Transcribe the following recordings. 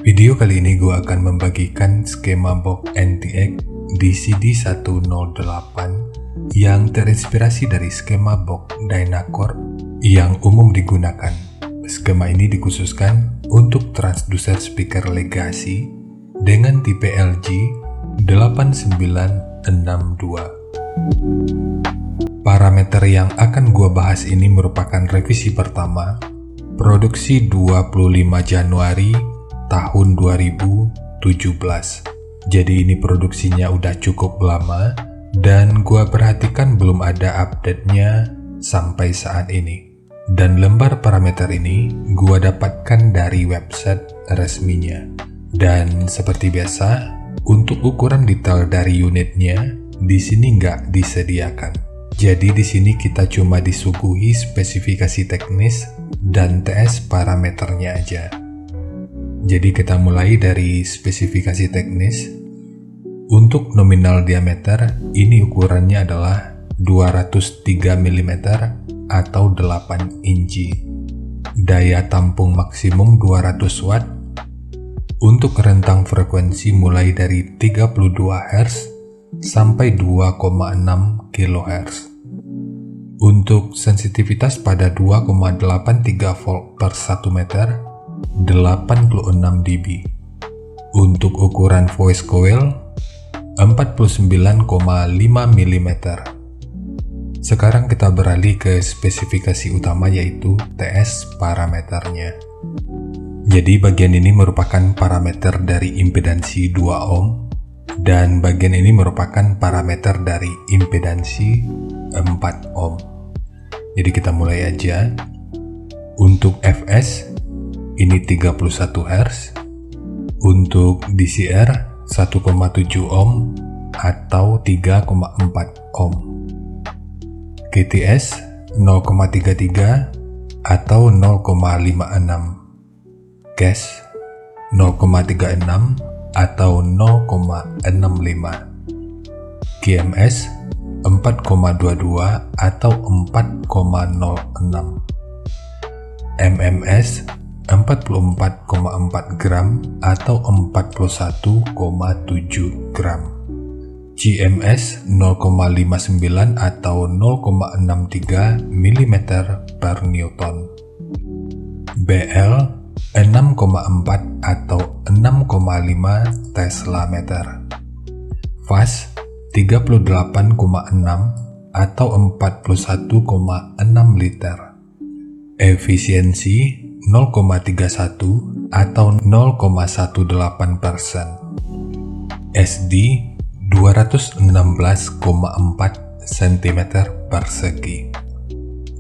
Video kali ini gue akan membagikan skema box NTX DCD108 yang terinspirasi dari skema box Dynacore yang umum digunakan. Skema ini dikhususkan untuk transducer speaker legacy dengan tipe LG 8962. Parameter yang akan gue bahas ini merupakan revisi pertama, produksi 25 Januari tahun 2017. Jadi ini produksinya udah cukup lama dan gua perhatikan belum ada update-nya sampai saat ini. Dan lembar parameter ini gua dapatkan dari website resminya. Dan seperti biasa, untuk ukuran detail dari unitnya di sini nggak disediakan. Jadi di sini kita cuma disuguhi spesifikasi teknis dan TS parameternya aja. Jadi kita mulai dari spesifikasi teknis. Untuk nominal diameter, ini ukurannya adalah 203 mm atau 8 inci. Daya tampung maksimum 200 watt. Untuk rentang frekuensi mulai dari 32 Hz sampai 2,6 kHz. Untuk sensitivitas pada 2,83 volt per 1 meter, 86 dB. Untuk ukuran voice coil 49,5 mm. Sekarang kita beralih ke spesifikasi utama yaitu TS parameternya. Jadi bagian ini merupakan parameter dari impedansi 2 ohm dan bagian ini merupakan parameter dari impedansi 4 ohm. Jadi kita mulai aja. Untuk Fs ini 31 Hz, untuk DCR 1,7 ohm atau 3,4 ohm, KTS 0,33 atau 0,56, CAS 0,36 atau 0,65, GMS 4,22 atau 4,06, MMS 44,4 gram atau 41,7 gram, GMS 0,59 atau 0,63 mm per Newton, BL 6,4 atau 6,5 Tesla meter, fast 38,6 atau 41,6 liter, efisiensi 0,31 atau 0,18%, SD 216,4 cm persegi,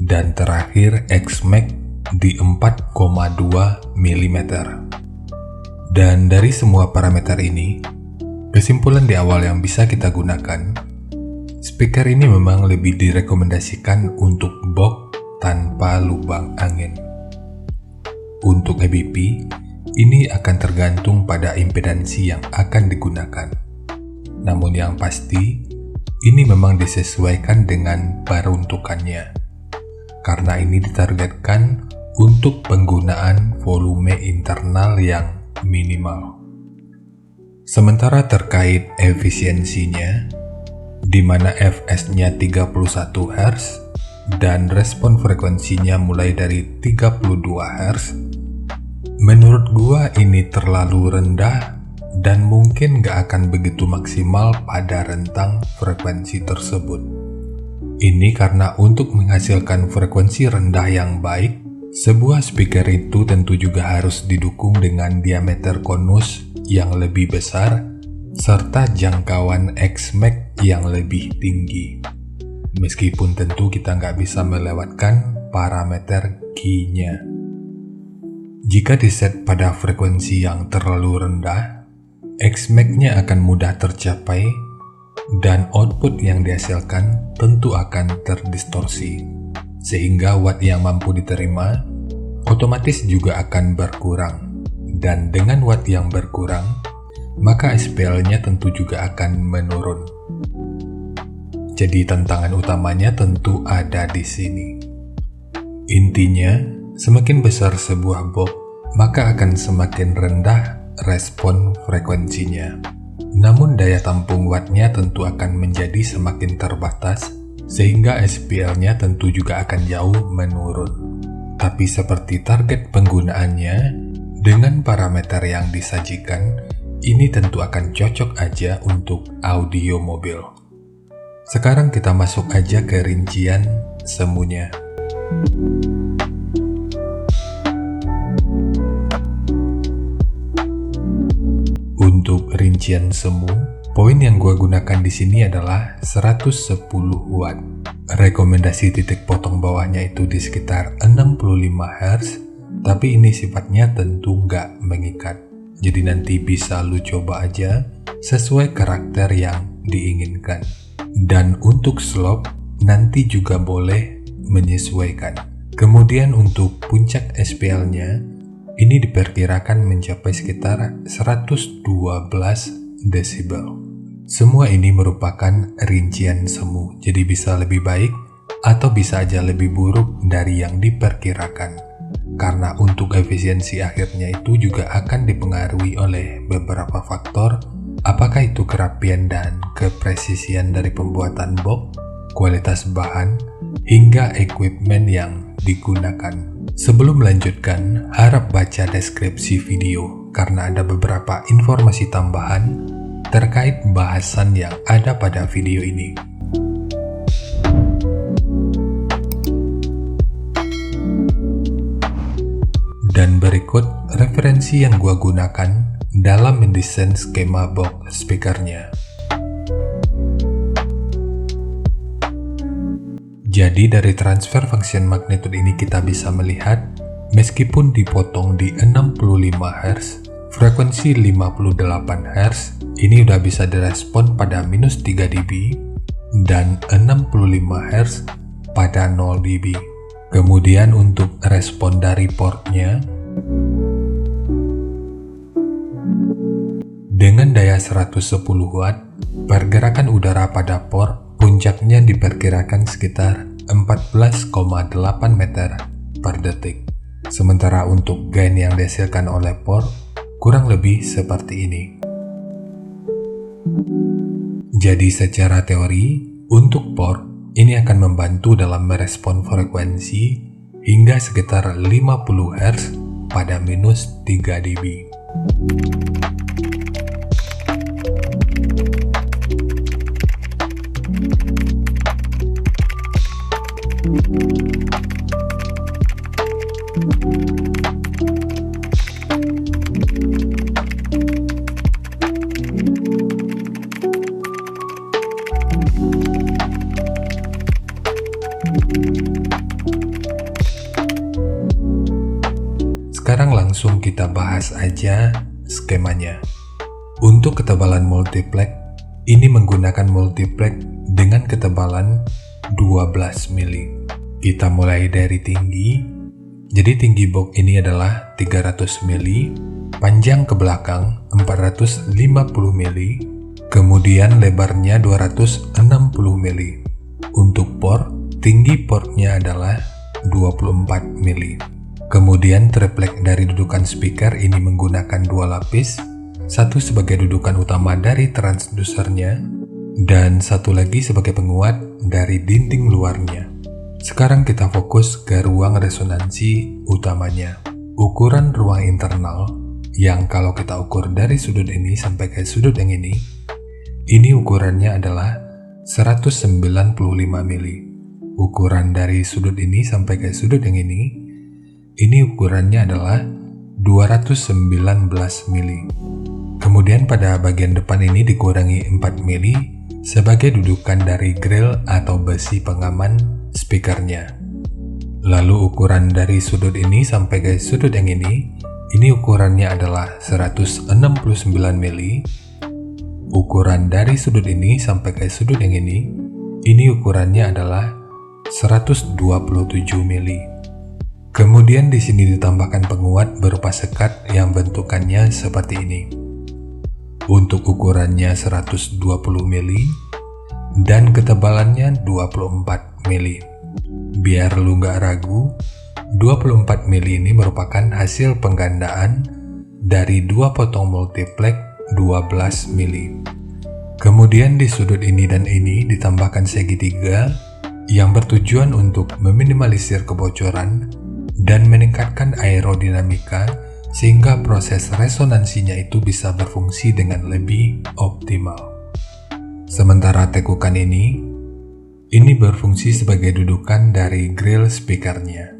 dan terakhir Xmax di 4,2 mm. Dan dari semua parameter ini, kesimpulan di awal yang bisa kita gunakan, speaker ini memang lebih direkomendasikan untuk box tanpa lubang angin. Untuk EBP, ini akan tergantung pada impedansi yang akan digunakan. Namun yang pasti, ini memang disesuaikan dengan peruntukannya. Karena ini ditargetkan untuk penggunaan volume internal yang minimal. Sementara terkait efisiensinya, di mana Fs-nya 31 Hz dan respon frekuensinya mulai dari 32 Hz, menurut gua ini terlalu rendah dan mungkin gak akan begitu maksimal pada rentang frekuensi tersebut. Ini karena untuk menghasilkan frekuensi rendah yang baik, sebuah speaker itu tentu juga harus didukung dengan diameter konus yang lebih besar serta jangkauan Xmax yang lebih tinggi. Meskipun tentu kita nggak bisa melewatkan parameter Q-nya. Jika diset pada frekuensi yang terlalu rendah, Xmax-nya akan mudah tercapai dan output yang dihasilkan tentu akan terdistorsi, sehingga watt yang mampu diterima otomatis juga akan berkurang, dan dengan watt yang berkurang, maka SPL-nya tentu juga akan menurun. Jadi tantangan utamanya tentu ada di sini. Intinya, semakin besar sebuah box, maka akan semakin rendah respon frekuensinya. Namun daya tampung wattnya tentu akan menjadi semakin terbatas, sehingga SPL-nya tentu juga akan jauh menurun. Tapi seperti target penggunaannya, dengan parameter yang disajikan, ini tentu akan cocok aja untuk audio mobil. Sekarang kita masuk aja ke rincian semuanya. Untuk rincian semu, poin yang gue gunakan di sini adalah 110 watt. Rekomendasi titik potong bawahnya itu di sekitar 65 Hz, tapi ini sifatnya tentu nggak mengikat. Jadi nanti bisa lu coba aja sesuai karakter yang diinginkan. Dan untuk slope, nanti juga boleh menyesuaikan. Kemudian untuk puncak SPL-nya, ini diperkirakan mencapai sekitar 112 desibel. Semua ini merupakan rincian semu, jadi bisa lebih baik atau bisa aja lebih buruk dari yang diperkirakan. Karena untuk efisiensi akhirnya itu juga akan dipengaruhi oleh beberapa faktor, apakah itu kerapian dan kepresisian dari pembuatan box, kualitas bahan, hingga equipment yang digunakan. Sebelum melanjutkan, harap baca deskripsi video karena ada beberapa informasi tambahan terkait bahasan yang ada pada video ini. Dan berikut referensi yang gua gunakan dalam mendesain skema box speakernya. Jadi dari transfer function magnitude ini kita bisa melihat, meskipun dipotong di 65 Hz, frekuensi 58 Hz ini udah bisa direspon pada minus 3 dB dan 65 Hz pada 0 dB. Kemudian untuk respon dari portnya, dengan daya 110 watt, pergerakan udara pada port puncaknya diperkirakan sekitar 14,8 meter per detik. Sementara untuk gain yang dihasilkan oleh port kurang lebih seperti ini. Jadi secara teori, untuk port ini akan membantu dalam merespon frekuensi hingga sekitar 50 Hz pada minus 3 dB. Sekarang langsung kita bahas aja skemanya. Untuk ketebalan multiplex, ini menggunakan multiplex dengan ketebalan 12 mili. Kita mulai dari tinggi. Jadi tinggi box ini adalah 300 mili, panjang ke belakang 450 mili, kemudian lebarnya 260 mili. Untuk port, tinggi portnya adalah 24 mili. Kemudian triplek dari dudukan speaker ini menggunakan dua lapis, satu sebagai dudukan utama dari transdusernya, dan satu lagi sebagai penguat dari dinding luarnya. Sekarang kita fokus ke ruang resonansi utamanya. Ukuran ruang internal, yang kalau kita ukur dari sudut ini sampai ke sudut yang ini ukurannya adalah 195 mili. Ukuran dari sudut ini sampai ke sudut yang ini ukurannya adalah 219 mili. Kemudian pada bagian depan ini dikurangi 4 mili sebagai dudukan dari grill atau besi pengaman speakernya. Lalu ukuran dari sudut ini sampai ke sudut yang ini ukurannya adalah 169 mili. Ukuran dari sudut ini sampai ke sudut yang ini ukurannya adalah 127 mili. Kemudian di sini ditambahkan penguat berupa sekat yang bentukannya seperti ini. Untuk ukurannya 120 mili dan ketebalannya 24 mili. Biar lu nggak ragu, 24 mili ini merupakan hasil penggandaan dari 2 potong multiplex 12 mili. Kemudian di sudut ini dan ini ditambahkan segitiga yang bertujuan untuk meminimalisir kebocoran dan meningkatkan aerodinamika sehingga proses resonansinya itu bisa berfungsi dengan lebih optimal. Sementara tekukan ini berfungsi sebagai dudukan dari grill speakernya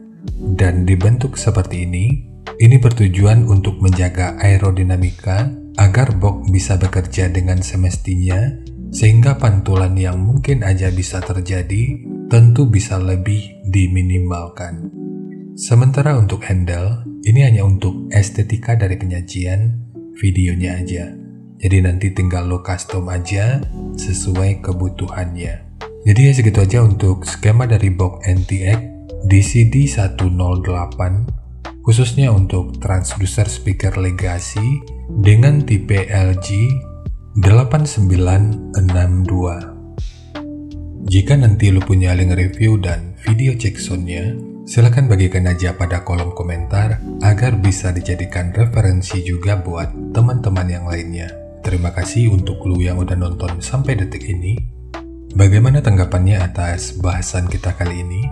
dan dibentuk seperti ini bertujuan untuk menjaga aerodinamika agar box bisa bekerja dengan semestinya sehingga pantulan yang mungkin aja bisa terjadi tentu bisa lebih diminimalkan. Sementara untuk handle, ini hanya untuk estetika dari penyajian videonya aja. Jadi nanti tinggal lo custom aja sesuai kebutuhannya. Jadi ya segitu aja untuk skema dari box NTX DCD108 khususnya untuk transducer speaker Legacy dengan tipe LG 8962. Jika nanti lu punya link review dan video check soundnya, silahkan bagikan aja pada kolom komentar agar bisa dijadikan referensi juga buat teman-teman yang lainnya. Terima kasih untuk lu yang udah nonton sampai detik ini. Bagaimana tanggapannya atas bahasan kita kali ini?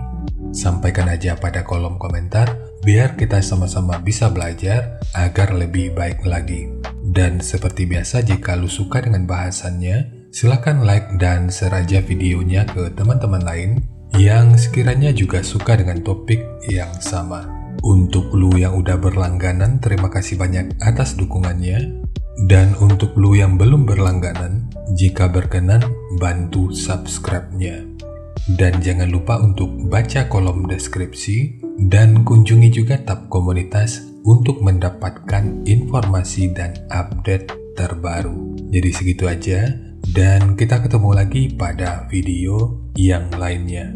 Sampaikan aja pada kolom komentar biar kita sama-sama bisa belajar agar lebih baik lagi. Dan seperti biasa, jika lu suka dengan bahasannya, silahkan like dan share aja videonya ke teman-teman lain yang sekiranya juga suka dengan topik yang sama. Untuk lu yang udah berlangganan, terima kasih banyak atas dukungannya. Dan untuk lu yang belum berlangganan, jika berkenan bantu subscribe-nya. Dan jangan lupa untuk baca kolom deskripsi dan kunjungi juga tab komunitas untuk mendapatkan informasi dan update terbaru. Jadi segitu aja dan kita ketemu lagi pada video yang lainnya.